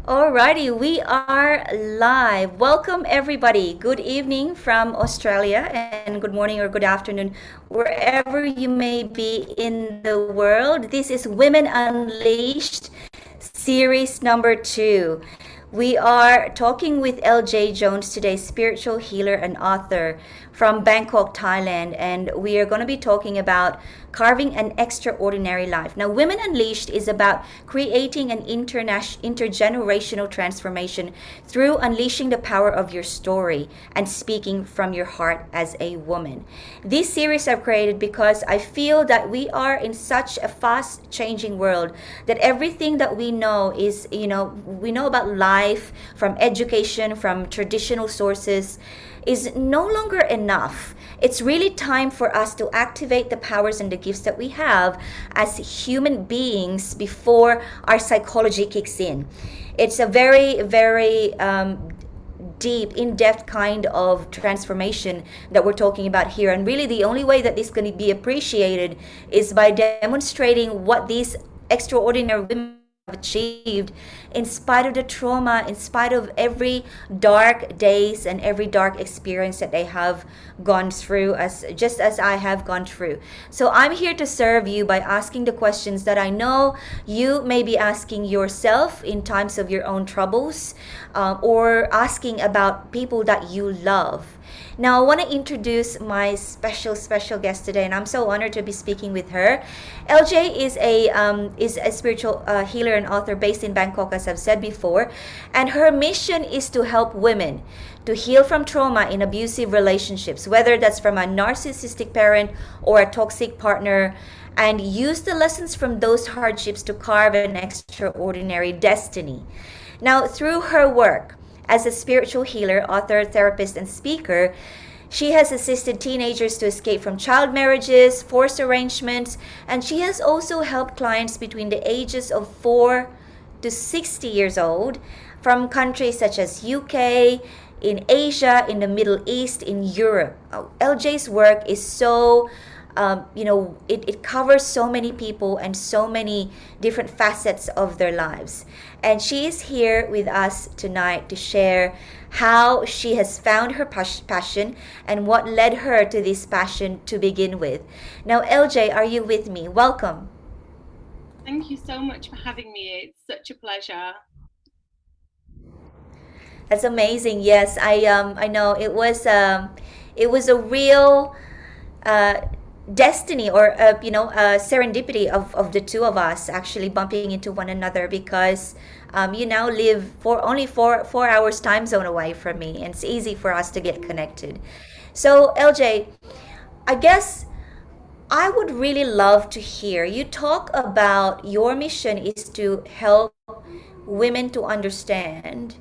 Alrighty, we are live. Welcome everybody. Good evening from Australia and good morning or good afternoon wherever you may be in the world. This is Women Unleashed series number 2. We are talking with LJ Jones today, spiritual healer and author from Bangkok, Thailand, and we are going to be talking about carving an extraordinary life. Now, Women Unleashed is about creating an intergenerational transformation through unleashing the power of your story and speaking from your heart as a woman. This series I've created because I feel that we are in such a fast changing world that everything that we know is, we know about life from education, from traditional sources, is no longer enough. It's really time for us to activate the powers and the gifts that we have as human beings before our psychology kicks in. It's a very, very deep, in-depth kind of transformation that we're talking about here. And really the only way that this is going to be appreciated is by demonstrating what these extraordinary women achieved in spite of the trauma, in spite of every dark days and every dark experience that they have gone through, as just as I have gone through. So I'm here to serve you by asking the questions that I know you may be asking yourself in times of your own troubles, or asking about people that you love. Now, I want to introduce my special guest today, and I'm so honored to be speaking with her. LJ is a spiritual healer and author based in Bangkok, as I've said before, and her mission is to help women to heal from trauma in abusive relationships, whether that's from a narcissistic parent or a toxic partner, and use the lessons from those hardships to carve an extraordinary destiny. Now, through her work as a spiritual healer, author, therapist, and speaker, she has assisted teenagers to escape from child marriages, forced arrangements, and she has also helped clients between the ages of 4 to 60 years old from countries such as UK, in Asia, in the Middle East, in Europe. LJ's work is so it covers so many people and so many different facets of their lives. And she is here with us tonight to share how she has found her passion and what led her to this passion to begin with. Now, LJ, are you with me? Welcome. Thank you so much for having me. It's such a pleasure. That's amazing. Yes, I know it was a real uh, destiny, or serendipity of the two of us actually bumping into one another, because you now live for only four hours time zone away from me, and it's easy for us to get connected. So LJ, I guess I would really love to hear you talk about your mission is to help women to understand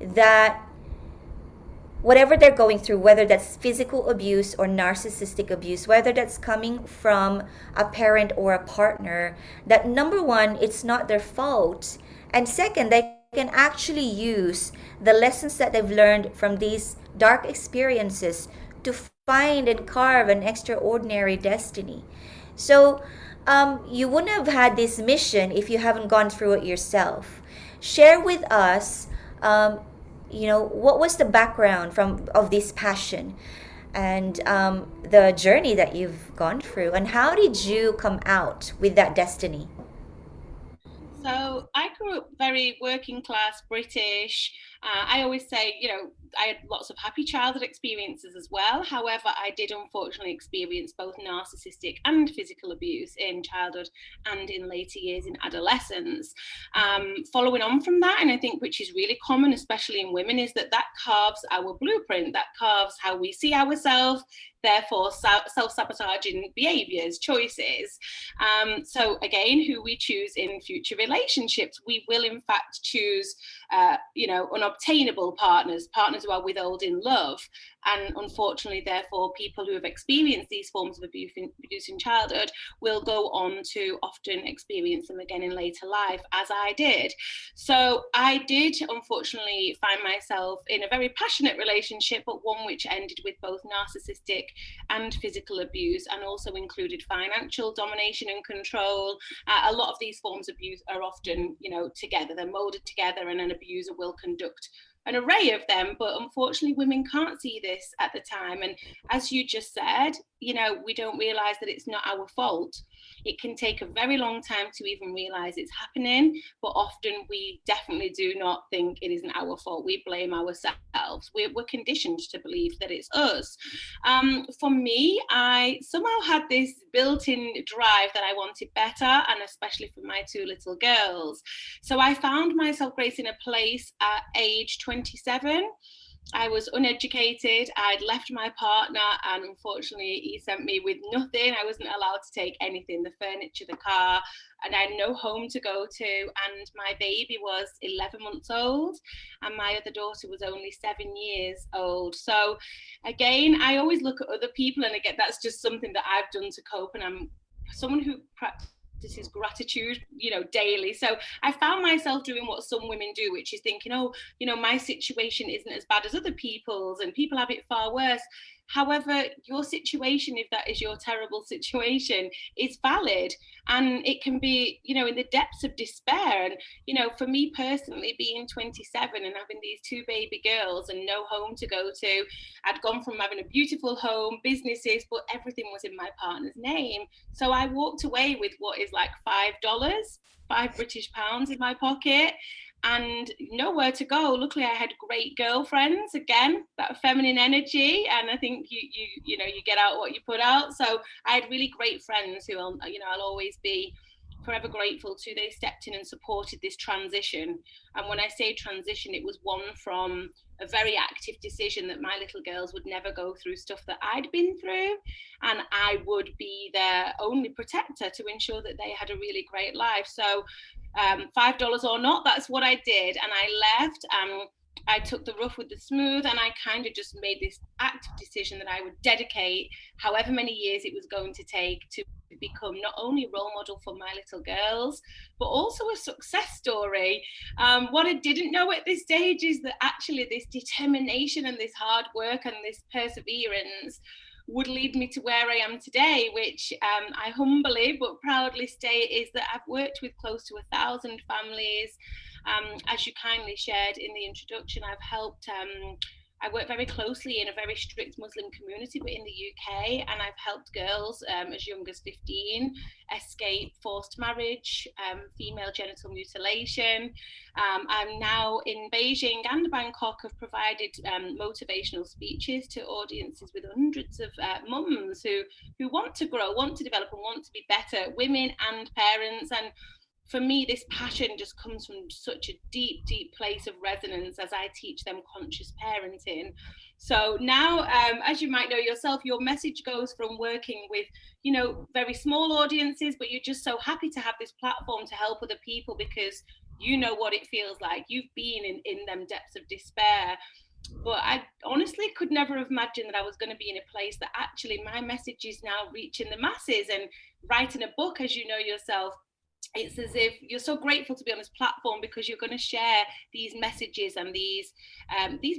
that whatever they're going through, whether that's physical abuse or narcissistic abuse, whether that's coming from a parent or a partner, that number one, it's not their fault. And second, they can actually use the lessons that they've learned from these dark experiences to find and carve an extraordinary destiny. So, you wouldn't have had this mission if you haven't gone through it yourself. Share with us, what was the background from of this passion, and the journey that you've gone through, and how did you come out with that destiny? So I grew up very working class British. I always say, I had lots of happy childhood experiences as well. However, I did unfortunately experience both narcissistic and physical abuse in childhood and in later years in adolescence. Following on from that, and I think which is really common, especially in women, is that carves our blueprint, that carves how we see ourselves, therefore self-sabotaging behaviors, choices. So again, who we choose in future relationships, we will in fact choose, unobtainable partners who are withholding love. And unfortunately, therefore, people who have experienced these forms of abuse in childhood will go on to often experience them again in later life, as I did. So I did unfortunately find myself in a very passionate relationship, but one which ended with both narcissistic and physical abuse, and also included financial domination and control. A lot of these forms of abuse are often, together, they're molded together, and an abuser will conduct an array of them. But unfortunately, women can't see this at the time. And as you just said, we don't realize that it's not our fault. It can take a very long time to even realize it's happening, but often we definitely do not think it isn't our fault. We blame ourselves. We're conditioned to believe that it's us. For me, I somehow had this built-in drive that I wanted better, and especially for my two little girls. So I found myself, Grace, in a place at age 27. I was uneducated. I'd left my partner, and unfortunately, he sent me with nothing. I wasn't allowed to take anything, the furniture, the car, and I had no home to go to. And my baby was 11 months old, and my other daughter was only 7 years old. So, again, I always look at other people, and again, that's just something that I've done to cope. And I'm someone who practices gratitude, daily. So I found myself doing what some women do, which is thinking, oh, my situation isn't as bad as other people's, and people have it far worse. However, your situation, if that is your terrible situation, is valid, and it can be, in the depths of despair. And, for me personally, being 27 and having these two baby girls and no home to go to, I'd gone from having a beautiful home, businesses, but everything was in my partner's name. So I walked away with what is like $5, £5 in my pocket, and nowhere to go. Luckily, I had great girlfriends, again, that feminine energy, and I think you get out what you put out. So I had really great friends who I'll always be forever grateful to. They stepped in and supported this transition. And when I say transition, it was one from a very active decision that my little girls would never go through stuff that I'd been through, and I would be their only protector to ensure that they had a really great life. So $5 or not, that's what I did. And I left. I took the rough with the smooth, and I kind of just made this active decision that I would dedicate however many years it was going to take to become not only a role model for my little girls, but also a success story. What I didn't know at this stage is that actually this determination and this hard work and this perseverance would lead me to where I am today, which I humbly but proudly state is that I've worked with close to 1,000 families. As you kindly shared in the introduction, I've helped, I work very closely in a very strict Muslim community, but in the UK, and I've helped girls as young as 15 escape forced marriage, female genital mutilation. I'm now in Beijing and Bangkok, have provided motivational speeches to audiences with hundreds of mums who want to grow, want to develop, and want to be better women and parents. And for me, this passion just comes from such a deep, deep place of resonance as I teach them conscious parenting. So now, as you might know yourself, your message goes from working with, very small audiences, but you're just so happy to have this platform to help other people because you know what it feels like. You've been in them depths of despair. But I honestly could never have imagined that I was going to be in a place that actually my message is now reaching the masses. And writing a book, as you know yourself, it's as if you're so grateful to be on this platform because you're going to share these messages and these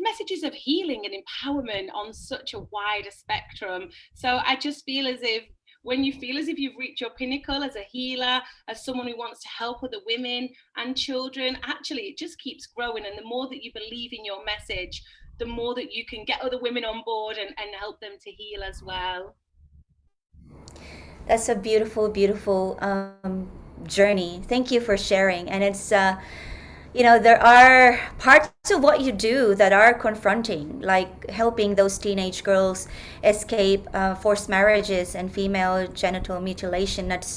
messages of healing and empowerment on such a wider spectrum. So I just feel as if when you feel as if you've reached your pinnacle as a healer, as someone who wants to help other women and children, actually it just keeps growing. And the more that you believe in your message, the more that you can get other women on board and help them to heal as well. That's a beautiful, beautiful journey. Thank you for sharing. And it's, there are parts of what you do that are confronting, like helping those teenage girls escape forced marriages and female genital mutilation. But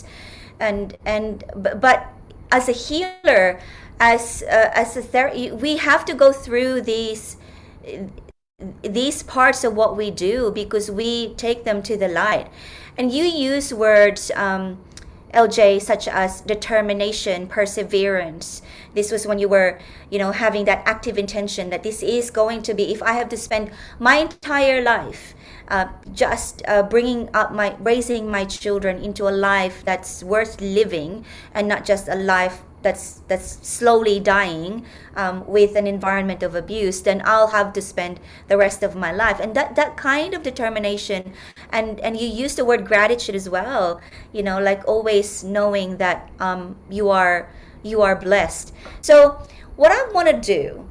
as a healer, as a therapy, we have to go through these parts of what we do because we take them to the light. And you use words LJ, such as determination, perseverance. This was when you were, having that active intention that this is going to be, if I have to spend my entire life just raising my children into a life that's worth living, and not just a life that's slowly dying with an environment of abuse, then I'll have to spend the rest of my life. And that kind of determination, and you use the word gratitude as well. Like always knowing that you are blessed. So what I want to do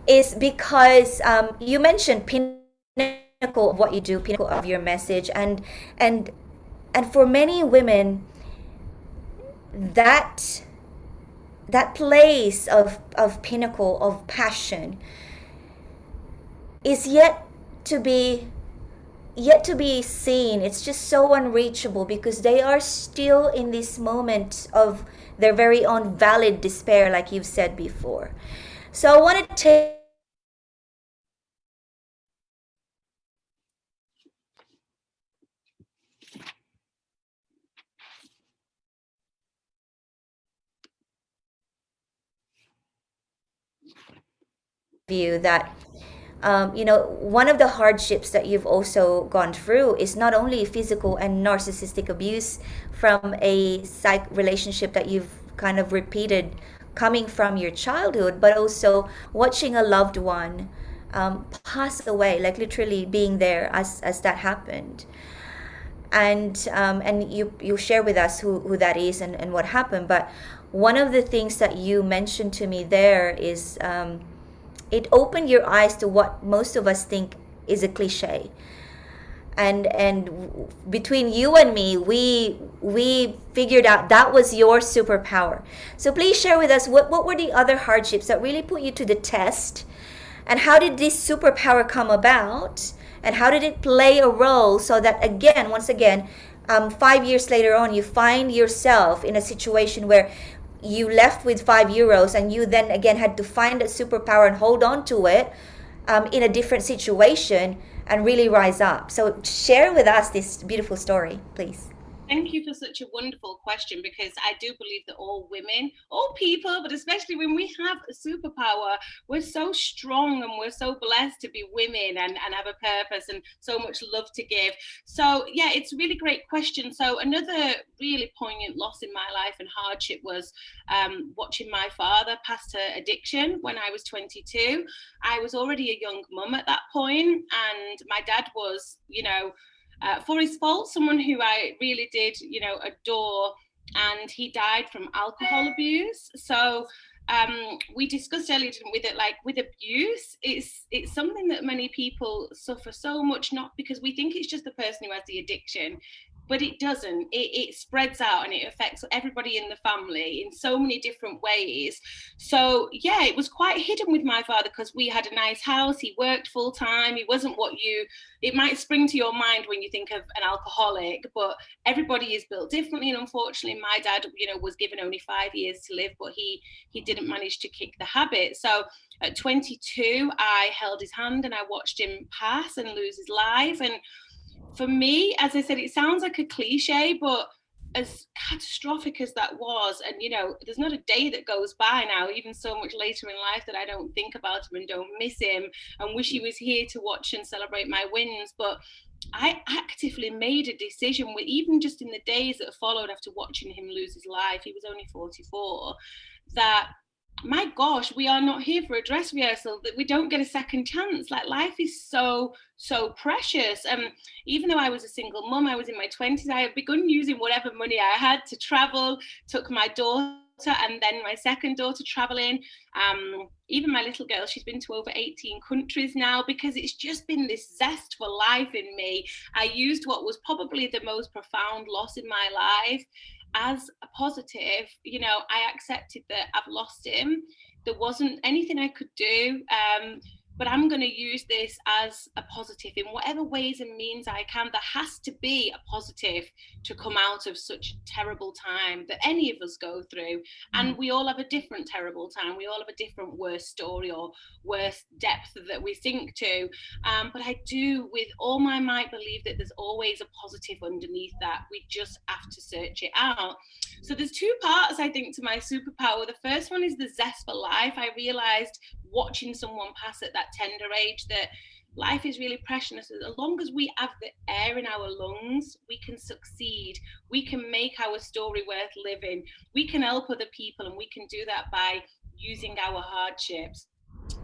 is, because you mentioned pinnacle of what you do, pinnacle of your message, and for many women, that that place of pinnacle of passion is to be yet to be seen. It's just so unreachable because they are still in this moment of their very own valid despair, like you've said before. So I want to take view that one of the hardships that you've also gone through is not only physical and narcissistic abuse from a psych relationship that you've kind of repeated coming from your childhood, but also watching a loved one pass away, like literally being there as that happened. And you share with us who that is and what happened. But one of the things that you mentioned to me there is it opened your eyes to what most of us think is a cliche. And between you and me, we figured out that was your superpower. So please share with us what were the other hardships that really put you to the test, and how did this superpower come about, and how did it play a role so that, again, once again, 5 years later on, you find yourself in a situation where you left with €5, and you then again had to find a superpower and hold on to it in a different situation and really rise up. So share with us this beautiful story, please. Thank you for such a wonderful question, because I do believe that all women, all people, but especially when we have a superpower, we're so strong and we're so blessed to be women and have a purpose and so much love to give. So yeah, it's a really great question. So another really poignant loss in my life and hardship was watching my father pass to addiction when I was 22. I was already a young mum at that point, and my dad was, for his fault, someone who I really did, adore, and he died from alcohol abuse. So we discussed earlier with it, like with abuse, it's something that many people suffer so much, not because we think it's just the person who has the addiction, but it doesn't. It spreads out and it affects everybody in the family in so many different ways. So yeah, it was quite hidden with my father because we had a nice house. He worked full time. He wasn't it might spring to your mind when you think of an alcoholic, but everybody is built differently. And unfortunately, my dad, was given only 5 years to live, but he didn't manage to kick the habit. So at 22, I held his hand and I watched him pass and lose his life. And for me, as I said, it sounds like a cliche, but as catastrophic as that was, and there's not a day that goes by now, even so much later in life, that I don't think about him and don't miss him and wish he was here to watch and celebrate my wins. But I actively made a decision, with even just in the days that followed after watching him lose his life, he was only 44, that my gosh, we are not here for a dress rehearsal, that we don't get a second chance. Like, life is so precious. Even though I was a single mum, I was in my 20s, I had begun using whatever money I had to travel, took my daughter and then my second daughter traveling. Even my little girl, she's been to over 18 countries now, because it's just been this zest for life in me. I used what was probably the most profound loss in my life as a positive. I accepted that I've lost him. There wasn't anything I could do. but I'm going to use this as a positive in whatever ways and means I can. There has to be a positive to come out of such a terrible time that any of us go through. And we all have a different terrible time. We all have a different worst story or worst depth that we sink to. But I do, with all my might, believe that there's always a positive underneath that. We just have to search it out. So there's two parts, I think, to my superpower. The first one is the zest for life. I realized watching someone pass at that tender age that life is really precious. As long as we have the air in our lungs, we can succeed. We can make our story worth living. We can help other people, and we can do that by using our hardships.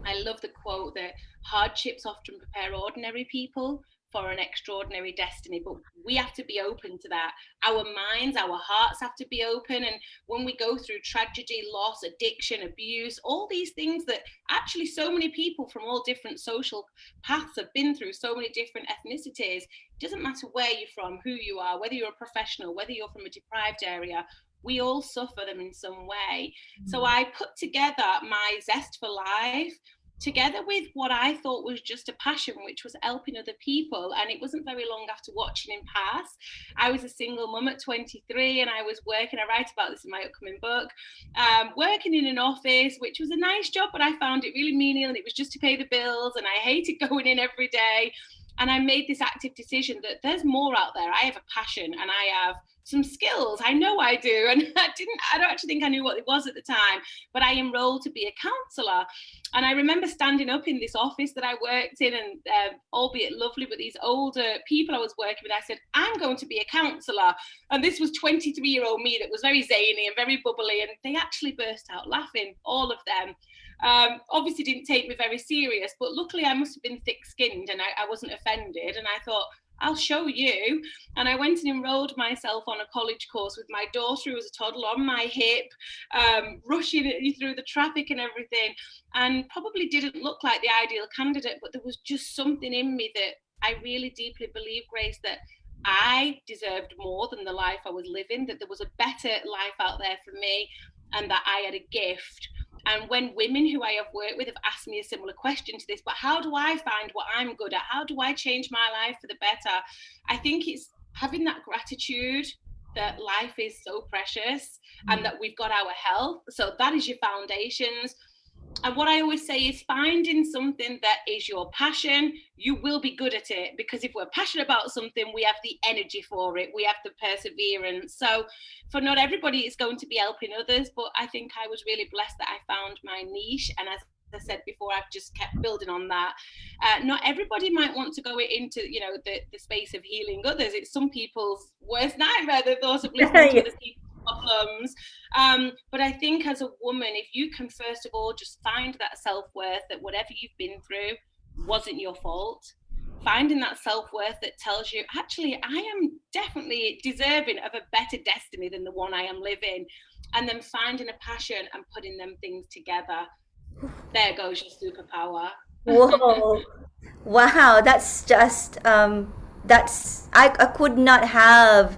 I love the quote that hardships often prepare ordinary people for an extraordinary destiny, but we have to be open to that. Our minds, our hearts have to be open. And when we go through tragedy, loss, addiction, abuse, all these things that actually so many people from all different social paths have been through, so many different ethnicities, it doesn't matter where you're from, who you are, whether you're a professional, whether you're from a deprived area, we all suffer them in some way. So I put together my zest for life together with what I thought was just a passion, which was helping other people. And it wasn't very long after watching him pass. I was a single mum at 23, and I was working, I write about this in my upcoming book, working in an office, which was a nice job, but I found it really menial, and it was just to pay the bills, and I hated going in every day. And I made this active decision that there's more out there. I have a passion and I have some skills. I know I do. And I don't actually think I knew what it was at the time, but I enrolled to be a counsellor. And I remember standing up in this office that I worked in, and albeit lovely, but these older people I was working with, I said, I'm going to be a counsellor. And this was 23-year-old me that was very zany and very bubbly. And they actually burst out laughing, all of them. Obviously didn't take me very serious, but luckily I must have been thick-skinned and I wasn't offended. And I thought, I'll show you. And I went and enrolled myself on a college course with my daughter, who was a toddler, on my hip, rushing through the traffic and everything, and probably didn't look like the ideal candidate, but there was just something in me that I really deeply believe, Grace, that I deserved more than the life I was living, that there was a better life out there for me, and that I had a gift. And when women who I have worked with have asked me a similar question to this, but how do I find what I'm good at? How do I change my life for the better? I think it's having that gratitude that life is so precious and that we've got our health. So that is your foundations. And what I always say is finding something that is your passion. You will be good at it, because if we're passionate about something, we have the energy for it. We have the perseverance. So for not everybody, it's going to be helping others. But I think I was really blessed that I found my niche. And as I said before, I've just kept building on that. Not everybody might want to go into, the space of healing others. It's some people's worst nightmare, the thought of listening to other people's problems. But I think as a woman, if you can first of all just find that self-worth, that whatever you've been through wasn't your fault, finding that self-worth that tells you, actually, I am definitely deserving of a better destiny than the one I am living, and then finding a passion and putting them things together. There goes your superpower. Whoa. Wow, that's just I could not have,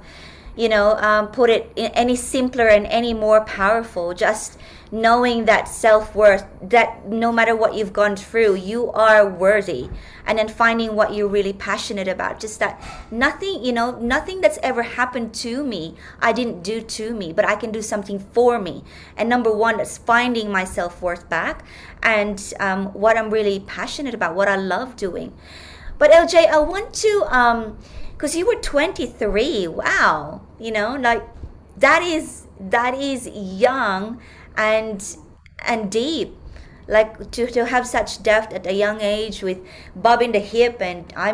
put it in any simpler and any more powerful. Just knowing that self-worth, that no matter what you've gone through, you are worthy. And then finding what you're really passionate about. Just that nothing that's ever happened to me, I didn't do to me, but I can do something for me. And number one, that's finding my self-worth back, and what I'm really passionate about, what I love doing. But LJ, I want to, because you were 23. Wow, like that is young and deep. Like to have such depth at a young age, with bobbing the hip, and I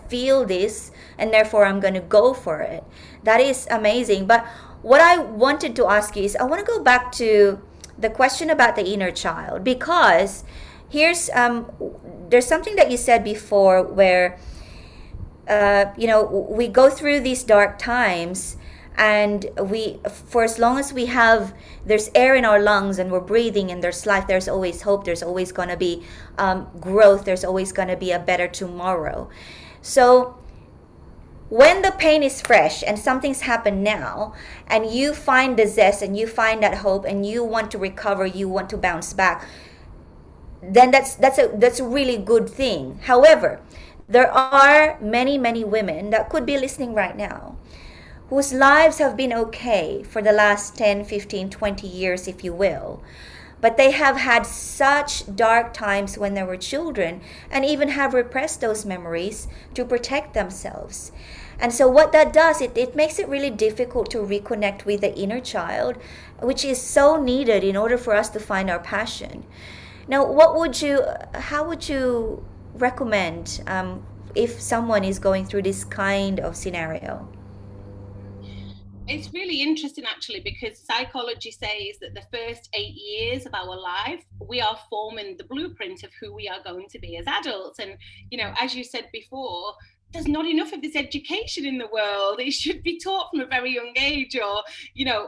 feel this, and therefore I'm gonna go for it. That is amazing. But what I wanted to ask you is, I want to go back to the question about the inner child, because there's something that you said before where we go through these dark times, and for as long as there's air in our lungs and we're breathing and there's life, there's always hope, there's always going to be growth, there's always going to be a better tomorrow. So when the pain is fresh and something's happened now, and you find the zest and you find that hope and you want to recover, you want to bounce back, then that's a really good thing. However, there are many women that could be listening right now whose lives have been okay for the last 10, 15, 20 years, if you will. But they have had such dark times when they were children and even have repressed those memories to protect themselves. And so, what that does, it makes it really difficult to reconnect with the inner child, which is so needed in order for us to find our passion. Now, how would you recommend if someone is going through this kind of scenario? It's really interesting actually, because psychology says that the first 8 years of our life we are forming the blueprint of who we are going to be as adults. And as you said before, there's not enough of this education in the world. It should be taught from a very young age, or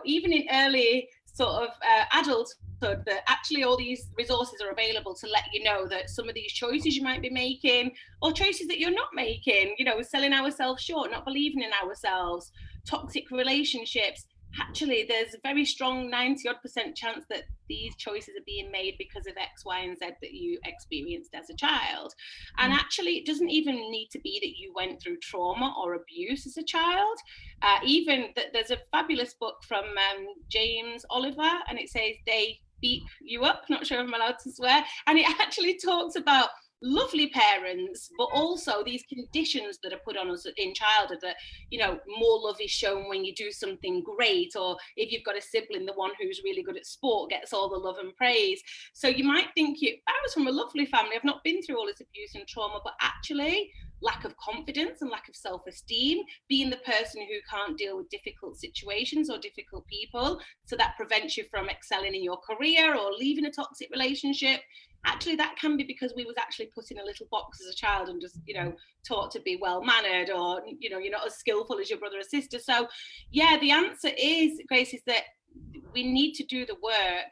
even in early sort of adulthood, that actually all these resources are available to let you know that some of these choices you might be making, or choices that you're not making, selling ourselves short, not believing in ourselves, toxic relationships. Actually, there's a very strong 90-odd% chance that these choices are being made because of X, Y, and Z that you experienced as a child. And actually, it doesn't even need to be that you went through trauma or abuse as a child. Even that, there's a fabulous book from James Oliver, and it says They Beep You Up. Not sure if I'm allowed to swear. And it actually talks about lovely parents, but also these conditions that are put on us in childhood, that more love is shown when you do something great, or if you've got a sibling, the one who's really good at sport gets all the love and praise. So you might think, I was from a lovely family, I've not been through all this abuse and trauma, but actually lack of confidence and lack of self-esteem, being the person who can't deal with difficult situations or difficult people, so that prevents you from excelling in your career or leaving a toxic relationship. Actually, that can be because we was actually put in a little box as a child and just taught to be well mannered, or you're not as skillful as your brother or sister. So yeah, the answer is, Grace, is that we need to do the work.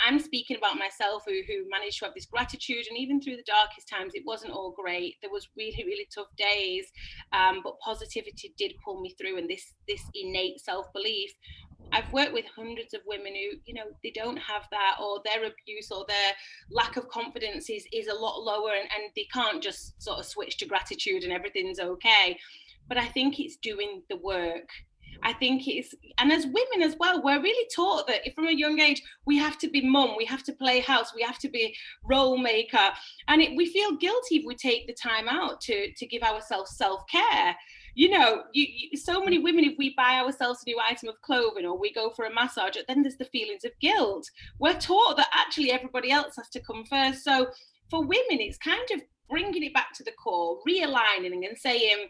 I'm speaking about myself, who managed to have this gratitude, and even through the darkest times, it wasn't all great. There was really tough days, but positivity did pull me through, and this innate self-belief. I've worked with hundreds of women who, they don't have that, or their abuse or their lack of confidence is a lot lower, and they can't just sort of switch to gratitude and everything's okay. But I think it's doing the work. I think it's, and as women as well, we're really taught that from a young age, we have to be mum, we have to play house, we have to be role maker. And we feel guilty if we take the time out to give ourselves self-care. So many women, if we buy ourselves a new item of clothing or we go for a massage, then there's the feelings of guilt. We're taught that actually everybody else has to come first. So for women, it's kind of bringing it back to the core, realigning and saying,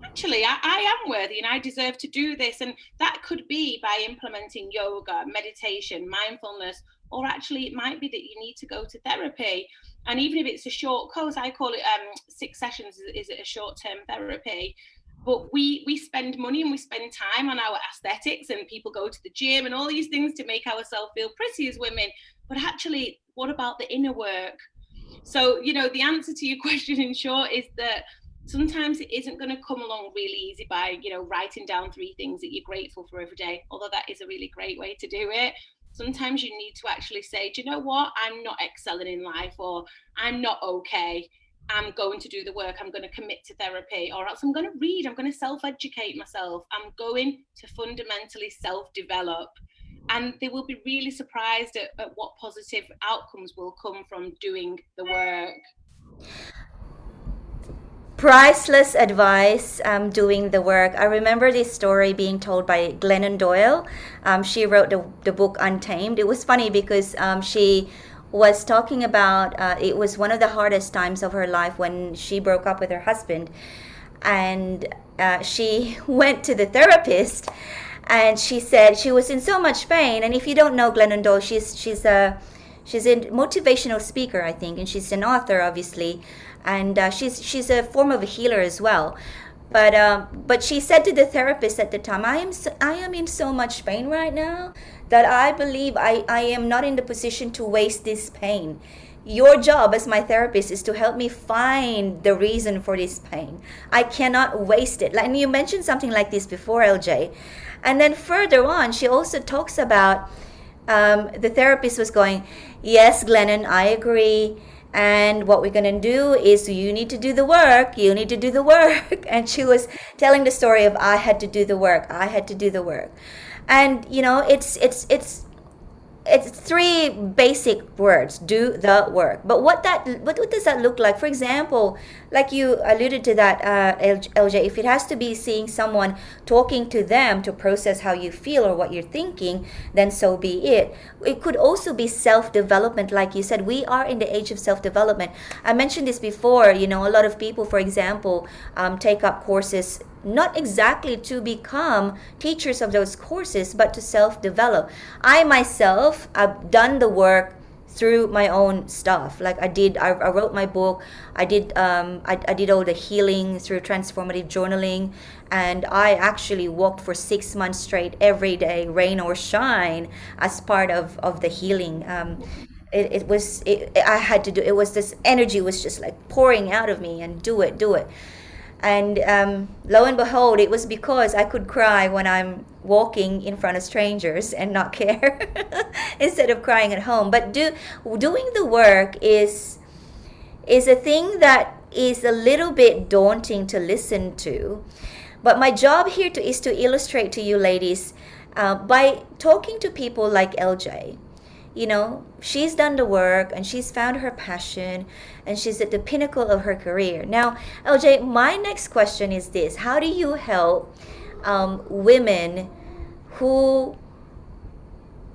actually, I am worthy and I deserve to do this. And that could be by implementing yoga, meditation, mindfulness, or actually it might be that you need to go to therapy. And even if it's a short course, I call it 6 sessions is a short-term therapy. But we spend money and we spend time on our aesthetics, and people go to the gym and all these things to make ourselves feel pretty as women. But actually, what about the inner work? So, the answer to your question in short is that sometimes it isn't going to come along really easy by, writing down 3 things that you're grateful for every day, although that is a really great way to do it. Sometimes you need to actually say, do you know what? I'm not excelling in life, or I'm not okay. I'm going to do the work. I'm going to commit to therapy, or else I'm going to read. I'm going to self-educate myself. I'm going to fundamentally self-develop. And they will be really surprised at what positive outcomes will come from doing the work. Priceless advice, doing the work. I remember this story being told by Glennon Doyle. She wrote the book Untamed. It was funny because she was talking about it was one of the hardest times of her life when she broke up with her husband. And she went to the therapist, and she said she was in so much pain. And if you don't know Glennon Doyle, she's a motivational speaker, I think, and she's an author, obviously, and she's a form of a healer as well. But she said to the therapist at the time, I am in so much pain right now that I believe I am not in the position to waste this pain. Your job as my therapist is to help me find the reason for this pain. I cannot waste it. And you mentioned something like this before, LJ. And then further on, she also talks about the therapist was going, yes, Glennon, I agree. And what we're going to do is you need to do the work, you need to do the work. And she was telling the story of I had to do the work, I had to do the work. And it's three basic words: do the work. But what does that look like? For example, like you alluded to that, LJ, if it has to be seeing someone, talking to them to process how you feel or what you're thinking, then so be it. It could also be self-development. Like you said, we are in the age of self-development. I mentioned this before. A lot of people, for example, take up courses not exactly to become teachers of those courses, but to self develop. I myself, I've done the work through my own stuff. Like I wrote my book. I did all the healing through transformative journaling, and I actually walked for 6 months straight every day, rain or shine, as part of the healing. I had to do it. Was this energy was just like pouring out of me, and do it. And lo and behold, it was because I could cry when I'm walking in front of strangers and not care, instead of crying at home. But doing the work is a thing that is a little bit daunting to listen to. But my job here is to illustrate to you ladies, by talking to people like LJ. She's done the work and she's found her passion, and she's at the pinnacle of her career. Now, LJ, my next question is this: how do you help women who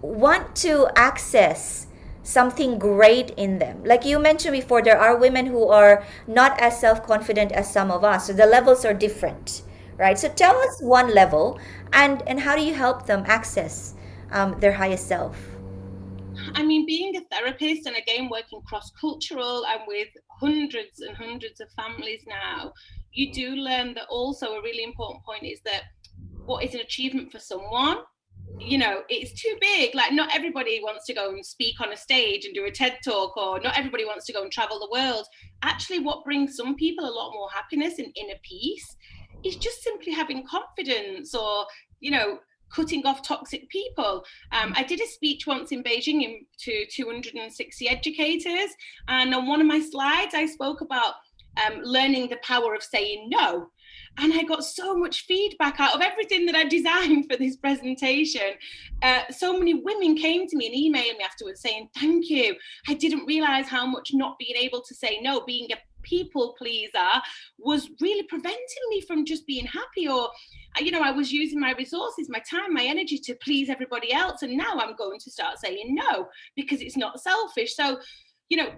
want to access something great in them? Like you mentioned before, there are women who are not as self confident as some of us, so the levels are different, right? So tell us one level, and how do you help them access their highest self? I mean, being a therapist and again working cross cultural and with hundreds and hundreds of families now, you do learn that also a really important point is that what is an achievement for someone, it's too big. Like, not everybody wants to go and speak on a stage and do a TED talk, or not everybody wants to go and travel the world. Actually, what brings some people a lot more happiness and inner peace is just simply having confidence, or cutting off toxic people. I did a speech once in Beijing to 260 educators, and on one of my slides I spoke about learning the power of saying no. And I got so much feedback out of everything that I designed for this presentation. So many women came to me and emailed me afterwards saying, thank you. I didn't realize how much not being able to say no, being a people pleaser, was really preventing me from just being happy. Or, I was using my resources, my time, my energy to please everybody else. And now I'm going to start saying no because it's not selfish. So,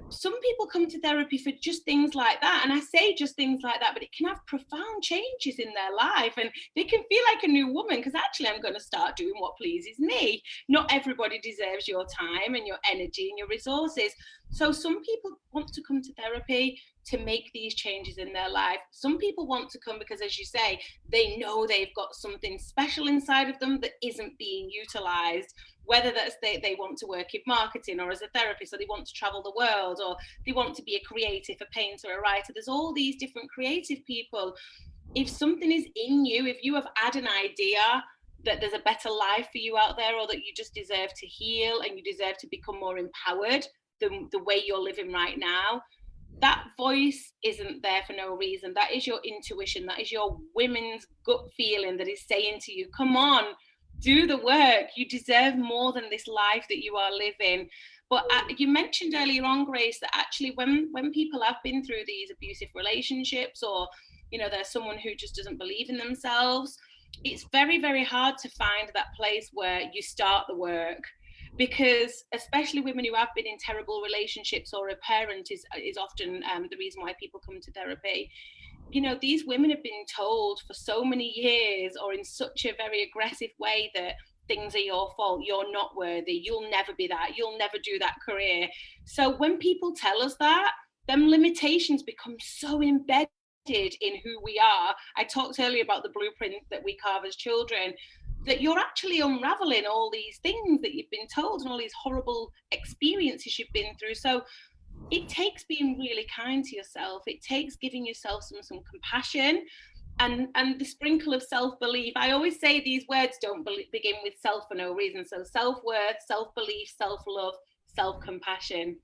some people come to therapy for just things like that. And I say just things like that, but it can have profound changes in their life, and they can feel like a new woman because actually I'm going to start doing what pleases me. Not everybody deserves your time and your energy and your resources. So some people want to come to therapy to make these changes in their life. Some people want to come because, as you say, they know they've got something special inside of them that isn't being utilized, whether that's they want to work in marketing or as a therapist, or they want to travel the world, or they want to be a creative, a painter, a writer. There's all these different creative people. If something is in you, if you have had an idea that there's a better life for you out there, or that you just deserve to heal and you deserve to become more empowered than the way you're living right now, that voice isn't there for no reason. That is your intuition. That is your women's gut feeling that is saying to you, come on, do the work. You deserve more than this life that you are living. But you mentioned earlier on, Grace, that actually when people have been through these abusive relationships, or there's someone who just doesn't believe in themselves, it's very, very hard to find that place where you start the work. Because especially women who have been in terrible relationships, or a parent is often the reason why people come to therapy. These women have been told for so many years, or in such a very aggressive way, that things are your fault, you're not worthy, you'll never be that, you'll never do that career. So when people tell us that, them limitations become so embedded in who we are. I talked earlier about the blueprint that we carve as children, that you're actually unraveling all these things that you've been told and all these horrible experiences you've been through. So it takes being really kind to yourself. It takes giving yourself some compassion, and the sprinkle of self-belief. I always say these words don't begin with self for no reason. So self-worth, self-belief, self-love, self-compassion.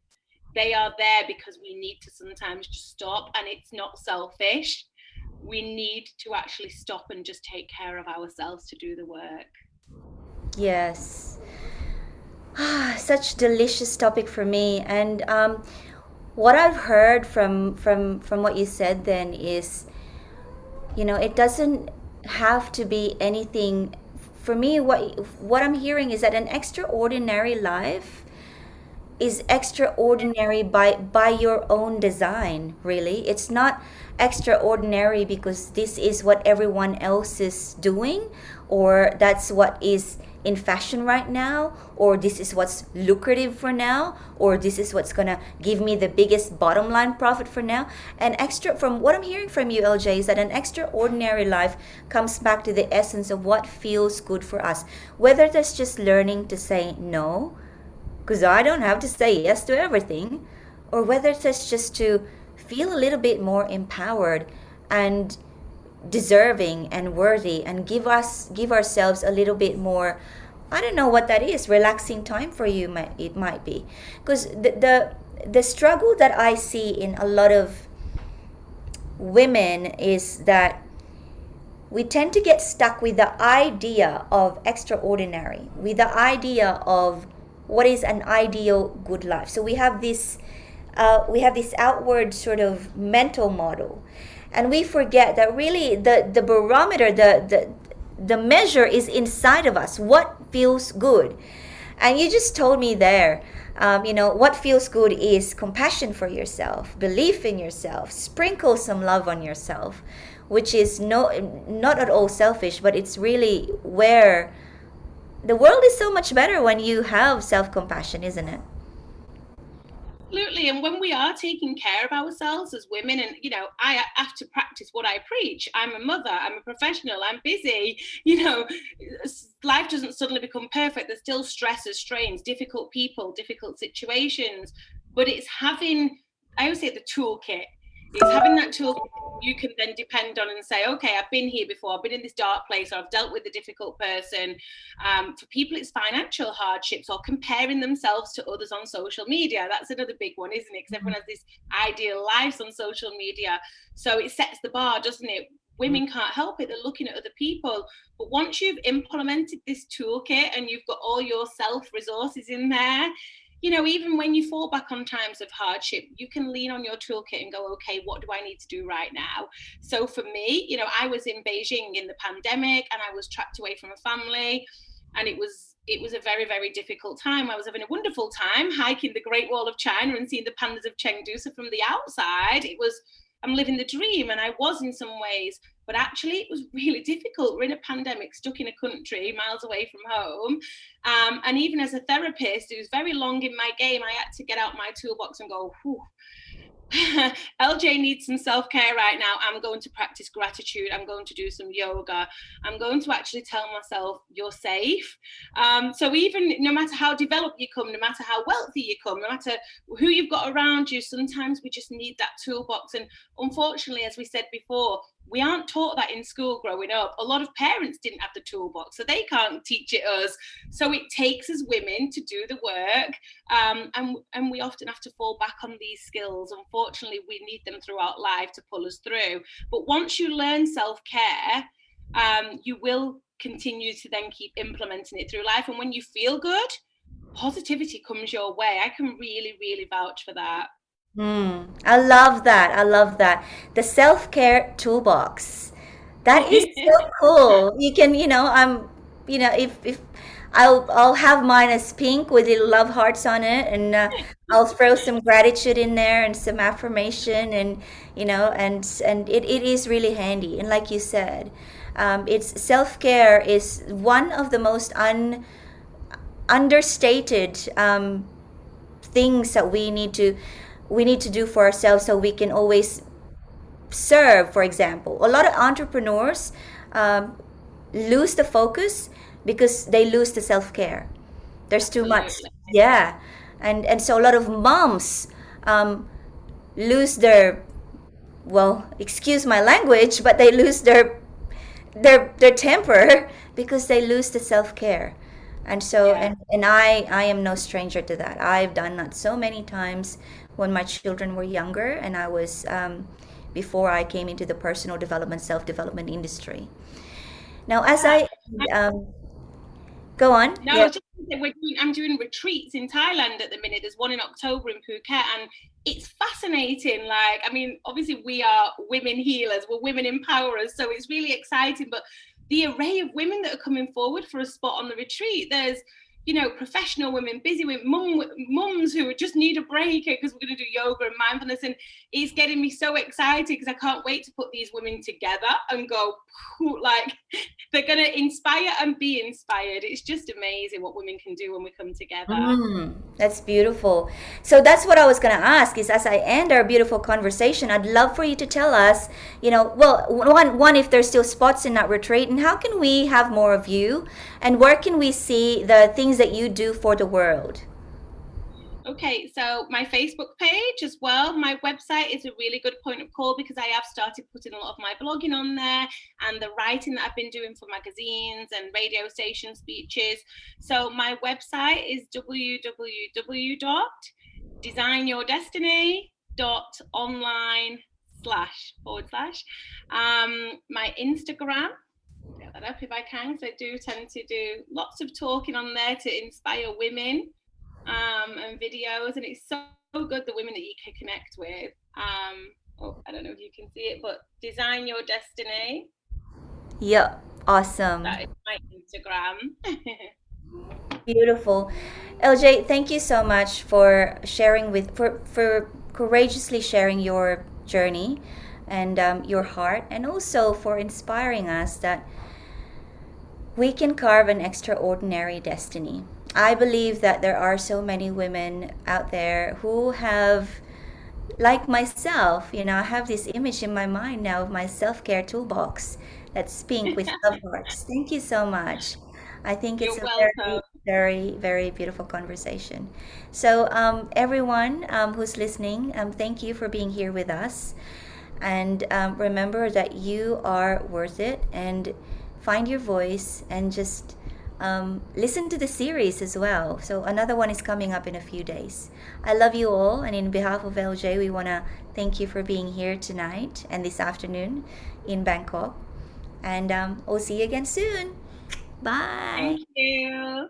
They are there because we need to sometimes just stop, and it's not selfish. We need to actually stop and just take care of ourselves to do the work. Yes. Such delicious topic for me. And what I've heard from what you said then is, it doesn't have to be anything. For me, what I'm hearing is that an extraordinary life is extraordinary by your own design. Really, it's not extraordinary because this is what everyone else is doing, or that's what is in fashion right now, or this is what's lucrative for now, or this is what's gonna give me the biggest bottom line profit for now. And extra, from what I'm hearing from you, LJ, is that an extraordinary life comes back to the essence of what feels good for us, whether that's just learning to say no, because I don't have to say yes to everything, or whether it's just to feel a little bit more empowered and deserving and worthy, and give ourselves a little bit more. I don't know what that is. Relaxing time for you, it might be, because the struggle that I see in a lot of women is that we tend to get stuck with the idea of extraordinary, with the idea of what is an ideal good life. So we have this outward sort of mental model, and we forget that really the barometer, the measure is inside of us. What feels good? And you just told me there, what feels good is compassion for yourself, belief in yourself, sprinkle some love on yourself, which is not at all selfish, but it's really where the world is so much better when you have self compassion, isn't it? Absolutely. And when we are taking care of ourselves as women, and I have to practice what I preach. I'm a mother, I'm a professional, I'm busy. Life doesn't suddenly become perfect. There's still stresses, strains, difficult people, difficult situations. But it's having, I always say, the toolkit. It's having that toolkit you can then depend on and say, okay, I've been here before, I've been in this dark place, or I've dealt with a difficult person. For people, it's financial hardships or comparing themselves to others on social media. That's another big one, isn't it? Because everyone has this ideal lives on social media. So it sets the bar, doesn't it? Women can't help it. They're looking at other people. But once you've implemented this toolkit and you've got all your self resources in there, even when you fall back on times of hardship, you can lean on your toolkit and go, okay, what do I need to do right now? So for me, I was in Beijing in the pandemic, and I was trapped away from a family, and it was a very, very difficult time. I was having a wonderful time hiking the Great Wall of China and seeing the pandas of Chengdu. So from the outside, I'm living the dream, and I was in some ways, but actually it was really difficult. We're in a pandemic, stuck in a country miles away from home. And even as a therapist who's very long in my game, I had to get out my toolbox and go, whew, LJ needs some self-care right now. I'm going to practice gratitude. I'm going to do some yoga. I'm going to actually tell myself you're safe. So even no matter how developed you come, no matter how wealthy you come, no matter who you've got around you, sometimes we just need that toolbox. And unfortunately, as we said before, we aren't taught that in school growing up. A lot of parents didn't have the toolbox, so they can't teach it us. So it takes us women to do the work, and we often have to fall back on these skills. Unfortunately, we need them throughout life to pull us through. But once you learn self-care, you will continue to then keep implementing it through life. And when you feel good, positivity comes your way. I can really, really vouch for that. I love that. I love that. The self-care toolbox. That is so cool. You can, if I'll have mine as pink with little love hearts on it, and I'll throw some gratitude in there and some affirmation, and it is really handy. And like you said, it's self-care is one of the most understated things that we need to do for ourselves, so we can always serve. For example, a lot of entrepreneurs um, lose the focus because they lose the self-care. There's too much. Absolutely. Yeah. And so a lot of moms um, lose their, well, excuse my language, but they lose their temper because they lose the self-care. And so Yeah. and I am no stranger to that. I've done that so many times when my children were younger, and I was before I came into the personal development, self development industry. Now, as Yeah. I go on, No, I yeah. was just gonna say I'm doing retreats in Thailand at the minute. There's one in October in Phuket, and it's fascinating. Like, I mean, obviously we are women healers, we're women empowerers, so it's really exciting. But the array of women that are coming forward for a spot on the retreat, there's professional women, busy women, mums who just need a break because we're going to do yoga and mindfulness, and it's getting me so excited because I can't wait to put these women together and go like they're going to inspire and be inspired. It's just amazing what women can do when we come together. That's beautiful. So that's what I was going to ask is as I end our beautiful conversation, I'd love for you to tell us, well, one, if there's still spots in that retreat, and how can we have more of you, and where can we see the things that you do for the world? Okay, so my Facebook page as well. My website is a really good point of call because I have started putting a lot of my blogging on there and the writing that I've been doing for magazines and radio station speeches. So my website is www.designyourdestiny.online// my Instagram, get that up if I can, so I do tend to do lots of talking on there to inspire women, and videos, and it's so good, the women that you can connect with. I don't know if you can see it, but Design Your Destiny, Yeah, awesome. that is my Instagram. Beautiful. LJ, thank you so much for sharing for courageously sharing your journey and your heart, and also for inspiring us that we can carve an extraordinary destiny. I believe that there are so many women out there who have, like myself, I have this image in my mind now of my self care toolbox that's pink with love hearts. Thank you so much. I think it's You're a welcome. very, very, very beautiful conversation. So, everyone who's listening, thank you for being here with us. And remember that you are worth it, and find your voice, and just listen to the series as well. So another one is coming up in a few days. I love you all, and in behalf of LJ, we want to thank you for being here tonight and this afternoon in Bangkok. And we'll see you again soon. Bye. Thank you.